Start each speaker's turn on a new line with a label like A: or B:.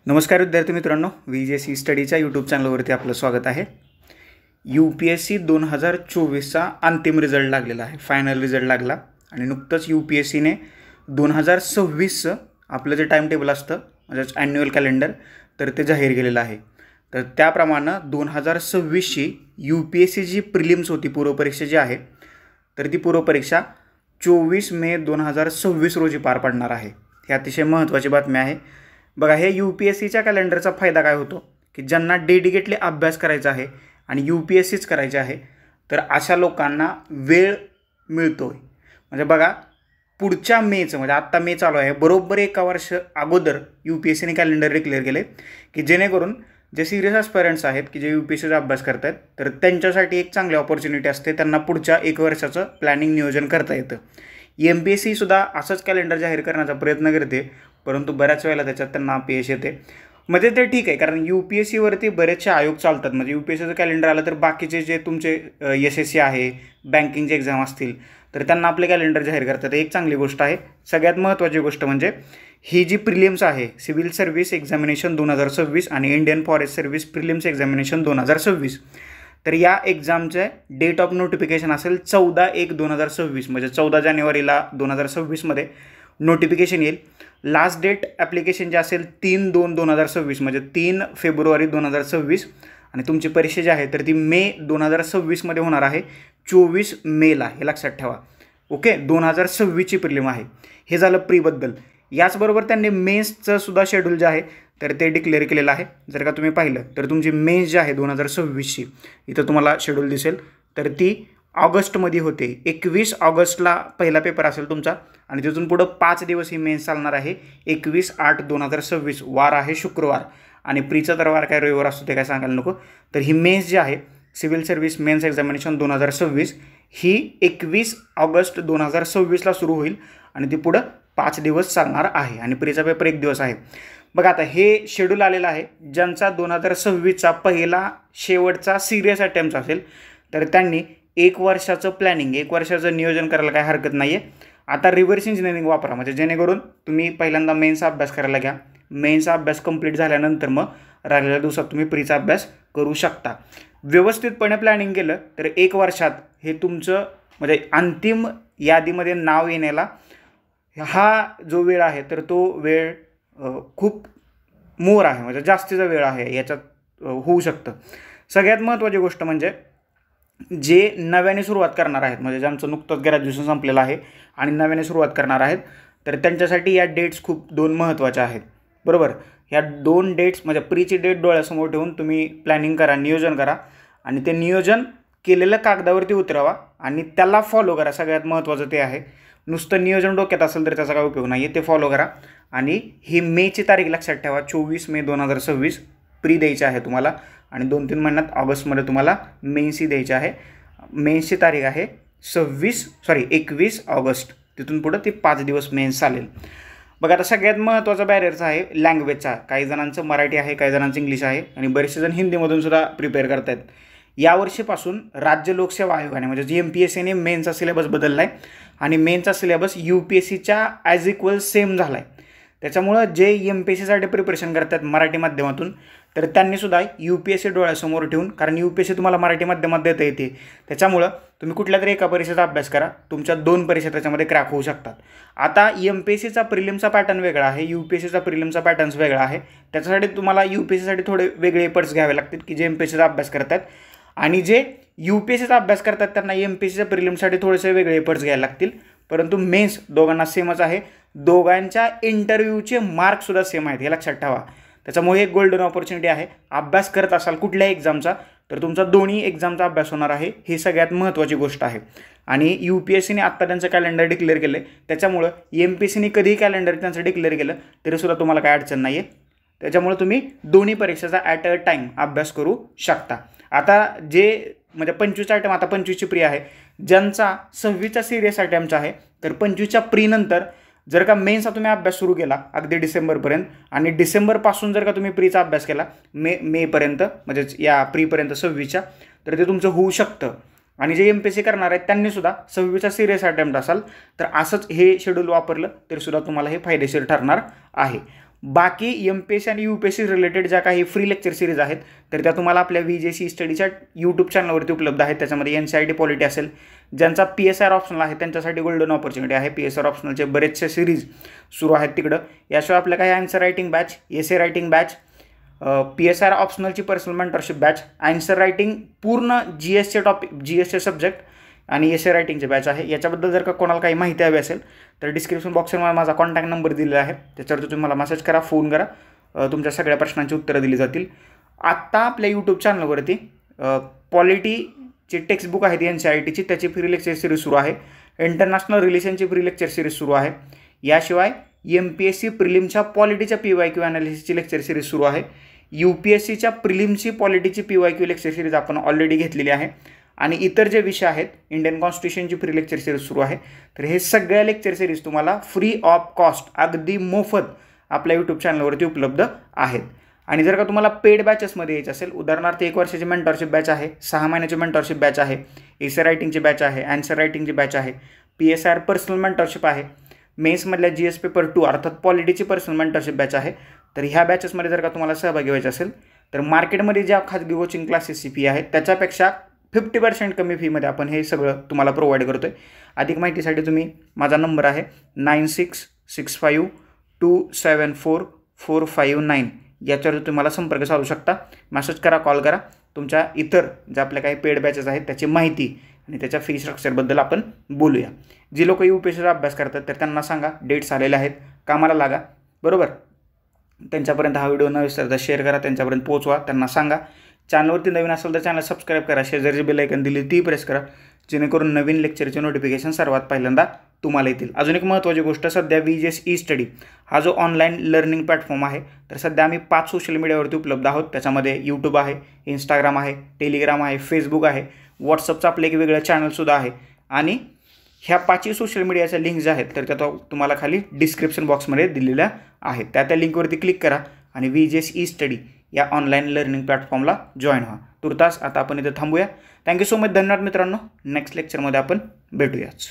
A: नमस्कार विद्यार्थी मित्रांनो, VJC स्टडीच्या यूट्यूब चॅनलवरती आपलं स्वागत आहे। UPSC 2024चा अंतिम रिझल्ट लागलेला आहे, फायनल रिझल्ट लागला आणि नुकतंच UPSCने 2026चं आपलं जे टाइम टेबल असतं म्हणजे ॲन्युअल कॅलेंडर तर ते जाहीर केलेलं आहे। तर त्याप्रमाणे 2026ची UPSC जी प्रिलिम्स होती, पूर्वपरीक्षा जी आहे, तर ती पूर्वपरीक्षा 24 मे 2026 रोजी पार पडणार आहे। ही अतिशय महत्त्वाची बातमी आहे। बघा, हे UPSCच्या कॅलेंडरचा फायदा काय होतो की ज्यांना डेडिकेटली अभ्यास करायचा आहे आणि UPSCच करायचे आहे तर अशा लोकांना वेळ मिळतोय। म्हणजे बघा, पुढच्या मेचं म्हणजे आत्ता मे चालू आहे, बरोबर 1 वर्ष अगोदर UPSCने कॅलेंडर डिक्लेअर केले की जेणेकरून जे सिरियस ॲस्पायरंट्स आहेत की जे UPSCचा अभ्यास करत आहेत तर त्यांच्यासाठी एक चांगली अपॉर्च्युनिटी असते, त्यांना पुढच्या 1 वर्षाचं प्लॅनिंग नियोजन करता येतं। MPSCसुद्धा असंच कॅलेंडर जाहीर करण्याचा प्रयत्न करते, परंतु बऱ्याच वेळेला त्याच्यात त्यांना अपयश येते। म्हणजे ते ठीक आहे, कारण UPSCवरती बरेचसे आयोग चालतात। म्हणजे UPSCचं कॅलेंडर आलं तर बाकीचे जे तुमचे SSC आहे, बँकिंगचे एक्झाम असतील तर त्यांना आपले कॅलेंडर जाहीर करतात, एक चांगली गोष्ट आहे। सगळ्यात महत्त्वाची गोष्ट म्हणजे ही जी प्रिलिम्स आहे, सिव्हिल सर्व्हिस एक्झामिनेशन 2026 आणि Indian forest service prelims examination 2026, तर या एक्झामचे डेट ऑफ नोटिफिकेशन असेल 14/1/2026, म्हणजे 14 जानेवारीला 2026मध्ये नोटिफिकेशन येईल। लास्ट डेट ॲप्लिकेशन जे असेल 3/2/2026, म्हणजे 3 फेब्रुवारी 2026, आणि तुमची परीक्षा जी आहे तर ती मे 2026मध्ये होणार आहे, 24 मेला, हे लक्षात ठेवा। ओके, 2026ची प्रिलिम आहे। हे झालं प्रीबद्दल। याचबरोबर त्यांनी मेन्सचं सुद्धा शेड्यूल जे आहे तर ते डिक्लेअर केलेलं आहे। जर का तुम्ही पाहिलं तर तुमची मेन्स जी आहे 2026ची, इथं तुम्हाला शेड्यूल दिसेल, तर ती ऑगस्टमध्ये होते। 21 ऑगस्टला पहिला पेपर असेल तुमचा आणि तिथून पुढं 5 दिवस ही मेन्स चालणार आहे। 21/8/2026 वार आहे शुक्रवार, आणि प्रीचा तर वार काय रविवार असतो ते काय सांगायला नको। तर ही मेन्स जी आहे, सिव्हिल सर्व्हिस मेन्स एक्झामिनेशन 2026, ही 21 ऑगस्ट 2026ला सुरू होईल आणि ती पुढं 5 दिवस चालणार आहे, आणि प्रीचा पेपर 1 दिवस आहे। बघा, आता हे शेड्यूल आलेलं आहे। ज्यांचा 2026चा पहिला शेवटचा सिरियस अटेम्प्ट असेल तर त्यांनी 1 वर्षाचं प्लॅनिंग, 1 वर्षाचं नियोजन करायला काय हरकत नाही आहे। आता रिव्हर्स इंजिनिअरिंग वापरा, म्हणजे जेणेकरून तुम्ही पहिल्यांदा मेन्सचा अभ्यास करायला घ्या, मेन्सचा अभ्यास कंप्लीट झाल्यानंतर मग राहिलेल्या दिवसात तुम्ही प्रीचा अभ्यास करू शकता। व्यवस्थितपणे प्लॅनिंग केलं तर 1 वर्षात हे तुमचं म्हणजे अंतिम यादीमध्ये नाव येण्याला हा जो वेळ आहे तर तो वेळ खूप मोर आहे, म्हणजे जास्तीचा वेळ आहे, याच्यात होऊ शकतं। सगळ्यात महत्त्वाची गोष्ट म्हणजे जे नव्याने सुरुवात करणार आहेत, म्हणजे ज्यांचं नुकतंच ग्रॅज्युएशन संपलेलं आहे आणि नव्याने सुरुवात करणार आहेत, तर त्यांच्यासाठी या डेट्स खूप 2 महत्त्वाच्या आहेत, बरोबर। ह्या 2 डेट्स म्हणजे प्रीची डेट डोळ्यासमोर ठेवून तुम्ही प्लॅनिंग करा, नियोजन करा, आणि ते नियोजन केलेलं कागदावरती उतरवा आणि त्याला फॉलो करा। सगळ्यात महत्त्वाचं ते आहे। नुसतं नियोजन डोक्यात असेल तर त्याचा काय उपयोग नाही आहे, ते फॉलो करा। आणि ही मेची तारीख लक्षात ठेवा, 24 मे 2026 प्री द्यायची आहे तुम्हाला, आणि 2-3 महिन्यात ऑगस्टमध्ये तुम्हाला मेन्सही द्यायची आहे। मेन्सची तारीख आहे 21 ऑगस्ट, तिथून पुढं ती 5 दिवस मेन्स चालेल। बघा, आता सगळ्यात महत्त्वाचा बॅरियरचा आहे लँग्वेजचा। काही जणांचं मराठी आहे, काही जणांचं इंग्लिश आहे, आणि बरेचसे जण हिंदीमधून सुद्धा प्रिपेअर करत आहेत। यावर्षीपासून राज्य लोकसेवा आयोगाने म्हणजे MPSCने मेन्सचा सिलेबस बदलला आहे, आणि मेन्सचा सिलेबस UPSCच्या ॲज इक्वल सेम झाला आहे। त्याच्यामुळं जे MPSCसाठी प्रिपरेशन करतात मराठी माध्यमातून तर त्यांनीसुद्धा UPSC डोळ्यासमोर ठेवून, कारण UPSC तुम्हाला मराठी माध्यमात देता येते, त्याच्यामुळं तुम्ही कुठल्या तरी एका परीक्षेचा अभ्यास करा, तुमच्या 2 परीक्षा त्याच्यामध्ये क्रॅक होऊ शकतात। आता MPSCचा प्रिलिमचा पॅटर्न वेगळा आहे, UPSCचा प्रिलिमचा पॅटर्न्स वेगळा आहे। त्याच्यासाठी तुम्हाला UPSCसाठी थोडे वेगळे एफर्ट्स घ्यावे लागतील की जे MPSCचा अभ्यास करतात, आणि जे UPSCचा अभ्यास करतात त्यांना MPSCच्या प्रिलिमसाठी थोडेसे वेगळे एफर्ट्स घ्यायला लागतील। परंतु मेन्स दोघांना सेमच आहे, दोघांच्या इंटरव्ह्यूचे मार्क्ससुद्धा सेम आहेत, हे लक्षात ठेवा। त्याच्यामुळे एक गोल्डन ऑपॉर्च्युनिटी आहे। अभ्यास करत असाल कुठल्याही एक्झामचा तर तुमचा दोन्ही एक्झामचा अभ्यास होणार आहे, ही सगळ्यात महत्त्वाची गोष्ट आहे। आणि UPSCने आत्ता त्यांचं कॅलेंडर डिक्लेअर केलं आहे, त्याच्यामुळं MPSCने कधीही कॅलेंडर त्यांचं डिक्लेअर केलं तरीसुद्धा तुम्हाला काय अडचण नाही आहे। त्याच्यामुळे तुम्ही दोन्ही परीक्षेचा ॲट अ टाईम अभ्यास करू शकता। आता जे म्हणजे 25चा अटेम्प्ट, आता 25ची प्री आहे, ज्यांचा 26चा सिरियस अटेम्प्ट आहे तर 25च्या प्रीनंतर जर का मेन्सचा तुम्ही अभ्यास सुरू केला अगदी डिसेंबरपर्यंत, आणि डिसेंबरपासून जर का तुम्ही प्रीचा अभ्यास केला मेपर्यंत, म्हणजेच या प्रीपर्यंत 26च्या, तर ते तुमचं होऊ शकतं। आणि जे MPSC करणार आहेत त्यांनीसुद्धा 26चा सिरियस अटेम्प्ट असाल तर असंच हे शेड्यूल वापरलं तरीसुद्धा तुम्हाला हे फायदेशीर ठरणार आहे। बाकी MPSC आणि UPSC रिलेटेड ज्या काही फ्री लेक्चर सिरीज आहेत तर त्या तुम्हाला आपल्या VJC स्टडीच्या यूट्यूब चॅनलवरती उपलब्ध आहेत. त्याच्यामध्ये NCERT पॉलिटी असेल, ज्यांचा PSR ऑप्शनल आहे त्यांच्यासाठी गोल्डन ऑपॉर्च्युनिटी आहे. PSR ऑप्शनलचे बरेचसे सिरीज सुरू आहेत तिकडं. याशिवाय आपल्या काही answer writing batch, essay writing batch, PSR ऑप्शनलची personal mentorship batch, answer writing पूर्ण GSचे टॉपिक, GSचे सब्जेक्ट आणि एसे रायटिंगचे बॅच आहे. याच्याबद्दल जर का कोणाला काही माहिती हवी असेल तर डिस्क्रिप्शन बॉक्समध्ये माझा कॉन्टॅक्ट नंबर दिलेला आहे, त्याच्यावरती तुम्ही मला मेसेज करा, फोन करा, तुमच्या सगळ्या प्रश्नांची उत्तरं दिली जातील. आत्ता आपल्या यूट्यूब चॅनलवरती पॉलिटीची टेक्स्टबुक आहेत NCERTची, त्याची फ्री लेक्चर सिरीज सुरू आहे. इंटरनॅशनल रिलेशनची फ्री लेक्चर सिरीज सुरू आहे. याशिवाय MPSC प्रिलिमच्या पॉलिटीच्या PYQ ॲनालिसिसची लेक्चर सिरीज सुरू आहे. UPSCच्या प्रिलिमची पॉलिटीची PYQ लेक्चर सिरीज आपण ऑलरेडी घेतलेली आहे. आणि इतर जे विषय आहेत, इंडियन कॉन्स्टिट्यूशनची फ्री लेक्चर सिरीज सुरू आहे. तर हे सगळ्या लेक्चर सिरीज तुम्हाला फ्री ऑफ कॉस्ट, अगदी मोफत आपल्या यूट्यूब चॅनलवरती उपलब्ध आहेत. आणि जर का तुम्हाला पेड बॅचेसमध्ये यायचं असेल, उदाहरणार्थ 1 वर्षाची मेंटरशिप बॅच आहे, 6 महिन्याची मेंटरशिप बॅच आहे, एसे रायटिंगची बॅच आहे, आन्सर रायटिंगची बॅच आहे, PSR पर्सनल मेंटरशिप आहे, मेन्समधल्या GS पेपर 2 अर्थात पॉलिटीची पर्सनल मेंटरशिप बॅच आहे. तर ह्या बॅचेसमध्ये जर का तुम्हाला सहभागी व्हायचं असेल तर मार्केटमध्ये ज्या खाजगी कोचिंग क्लासेसची फी आहे त्याच्यापेक्षा 50% कमी फीमध्ये आपण हे सगळं तुम्हाला प्रोव्हाइड करतो आहे. अधिक माहितीसाठी तुम्ही माझा नंबर आहे 9665274459 याच्यावर तुम्हाला संपर्क साधू शकता. मेसेज करा, कॉल करा. तुमच्या इतर ज्या आपल्या काही पेड बॅचेस आहेत त्याची माहिती आणि त्याच्या फी स्ट्रक्चरबद्दल आपण बोलूया. जी लोक UPSCचा अभ्यास करतात तर त्यांना सांगा, डेट्स आलेले आहेत, कामाला लागा, बरोबर. त्यांच्यापर्यंत हा व्हिडिओ न विसरता शेअर करा, त्यांच्यापर्यंत पोहोचवा, त्यांना सांगा. चॅनलवरती नवीन असेल तर चॅनल सबस्क्राईब करा, शेजारची बेल आयकॉन दिली ती प्रेस करा, जेणेकरून नवीन लेक्चरचे नोटिफिकेशन सर्वात पहिल्यांदा तुम्हाला येतील. अजून एक महत्त्वाची गोष्ट, सध्या VJS ई-स्टडी हा जो ऑनलाईन लर्निंग प्लॅटफॉर्म आहे तर सध्या आम्ही 5 सोशल मीडियावरती उपलब्ध आहोत. त्याच्यामध्ये YouTube आहे, Instagram आहे, टेलिग्राम आहे, फेसबुक आहे, व्हॉट्सअपचं आपलं एक वेगळं चॅनलसुद्धा आहे. आणि ह्या 5 सोशल मीडियाच्या लिंक ज्या आहेत तर त्या तुम्हाला खाली डिस्क्रिप्शन बॉक्समध्ये दिलेल्या आहेत. त्या लिंकवरती क्लिक करा आणि VJS ई-स्टडी या ऑनलाईन लर्निंग प्लॅटफॉर्मला जॉईन व्हा. तुर्तास आता आपण इथे थांबूया. Thank you so much. धन्यवाद मित्रांनो. नेक्स्ट लेक्चरमध्ये आपण भेटूयाच.